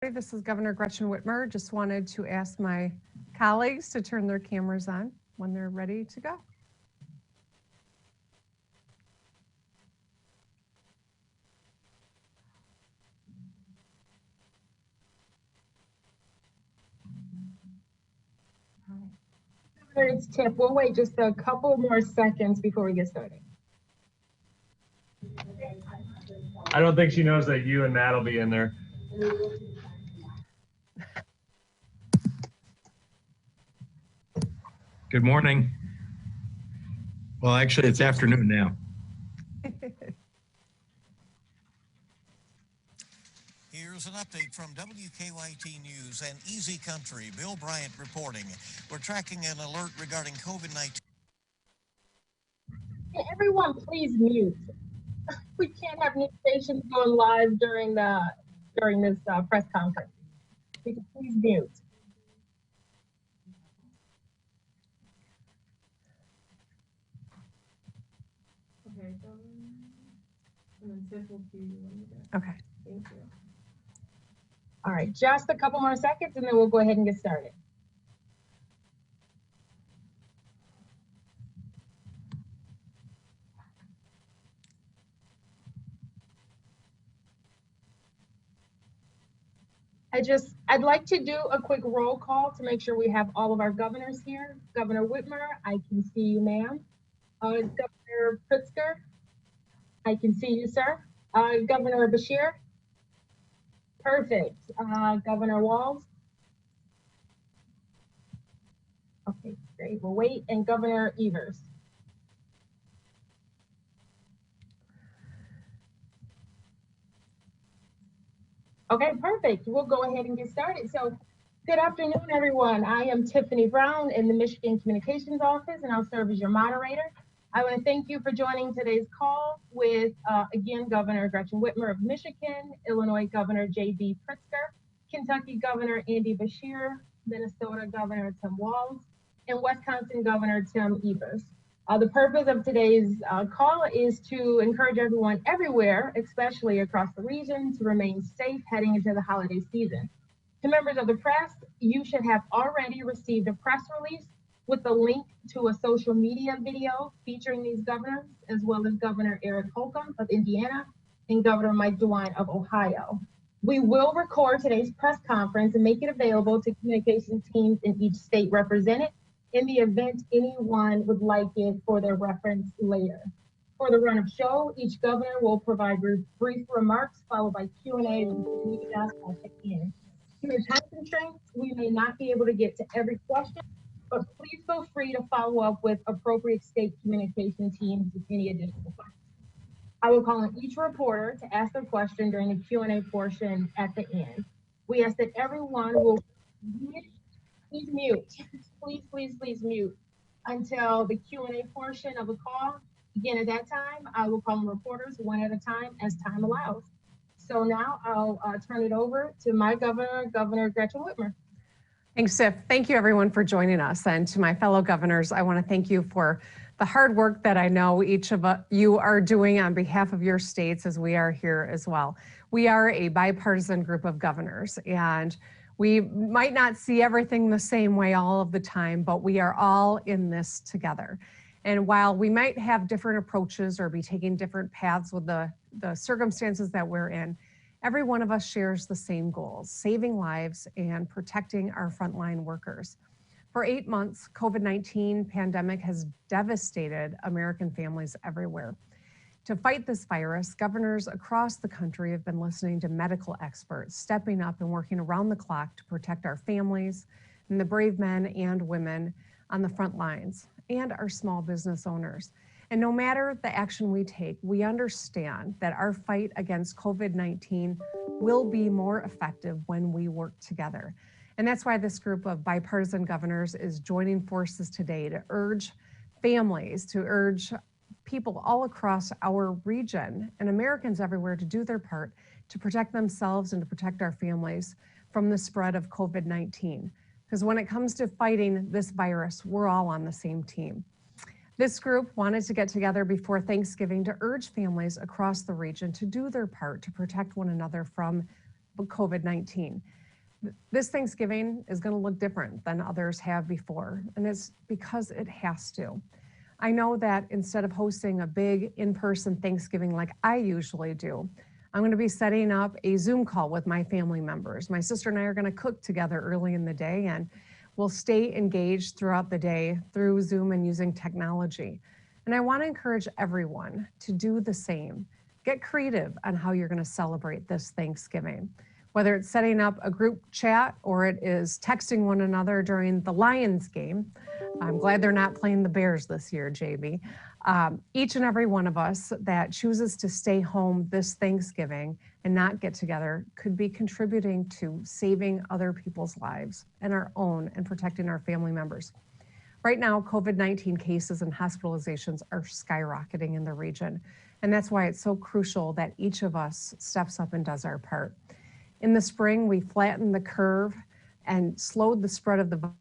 This is Governor Gretchen Whitmer. Just wanted to ask my colleagues to turn their cameras on when they're ready to go. It's Tip. We'll wait just a couple more seconds before we get started. I don't think she knows that you and Matt will be in there. Good morning. Well, actually, it's afternoon now. Here's an update from WKYT News and Easy Country. Bill Bryant reporting. We're tracking an alert regarding COVID-19. Everyone, please mute. We can't have new stations going live during this press conference. Please mute. Okay, and then Tiff will do when you get. Okay, thank you. All right, just a couple more seconds and then we'll go ahead and get started. I'd like to do a quick roll call to make sure we have all of our governors here. Governor Whitmer, I can see you, ma'am. Governor Pritzker, I can see you, sir. Governor Beshear. Perfect. Governor Walz. Okay, great. We'll wait. And Governor Evers. Okay, perfect. We'll go ahead and get started. So, good afternoon, everyone. I am Tiffany Brown in the Michigan Communications Office, and I'll serve as your moderator. I want to thank you for joining today's call with, again, Governor Gretchen Whitmer of Michigan, Illinois Governor J.B. Pritzker, Kentucky Governor Andy Beshear, Minnesota Governor Tim Walz, and Wisconsin Governor Tim Evers. The purpose of today's call is to encourage everyone everywhere, especially across the region, to remain safe heading into the holiday season. To members of the press, you should have already received a press release with the link to a social media video featuring these governors, as well as Governor Eric Holcomb of Indiana and Governor Mike DeWine of Ohio. We will record today's press conference and make it available to communication teams in each state represented in the event anyone would like it for their reference later. For the run of show, each governor will provide brief remarks followed by Q&A with the media at the end. Due to time constraints, we may not be able to get to every question, but please feel free to follow up with appropriate state communication teams with any additional questions. I will call on each reporter to ask their question during the Q&A portion at the end. We ask that everyone will please mute. Please mute until the Q&A portion of the call. Again, at that time, I will call on reporters one at a time as time allows. So now I'll turn it over to my governor, Governor Gretchen Whitmer. Thanks, Tiff. Thank you, everyone, for joining us. And to my fellow governors, I want to thank you for the hard work that I know each of you are doing on behalf of your states, as we are here as well. We are a bipartisan group of governors, and we might not see everything the same way all of the time, but we are all in this together. And while we might have different approaches or be taking different paths with the circumstances that we're in, every one of us shares the same goals: saving lives and protecting our frontline workers. For 8 months, COVID-19 pandemic has devastated American families everywhere. To fight this virus, governors across the country have been listening to medical experts, stepping up and working around the clock to protect our families and the brave men and women on the front lines and our small business owners. And no matter the action we take, we understand that our fight against COVID-19 will be more effective when we work together. And that's why this group of bipartisan governors is joining forces today to urge families, to urge people all across our region and Americans everywhere to do their part to protect themselves and to protect our families from the spread of COVID-19. Because when it comes to fighting this virus, we're all on the same team. This group wanted to get together before Thanksgiving to urge families across the region to do their part to protect one another from COVID-19. This Thanksgiving is going to look different than others have before, and it's because it has to. I know that instead of hosting a big in-person Thanksgiving like I usually do, I'm going to be setting up a Zoom call with my family members. My sister and I are going to cook together early in the day, and we'll stay engaged throughout the day through Zoom and using technology. And I want to encourage everyone to do the same. Get creative on how you're going to celebrate this Thanksgiving. Whether it's setting up a group chat or it is texting one another during the Lions game. I'm glad they're not playing the Bears this year, JB. Each and every one of us that chooses to stay home this Thanksgiving and not get together could be contributing to saving other people's lives and our own and protecting our family members. Right now, COVID-19 cases and hospitalizations are skyrocketing in the region. And that's why it's so crucial that each of us steps up and does our part. In the spring, we flattened the curve and slowed the spread of the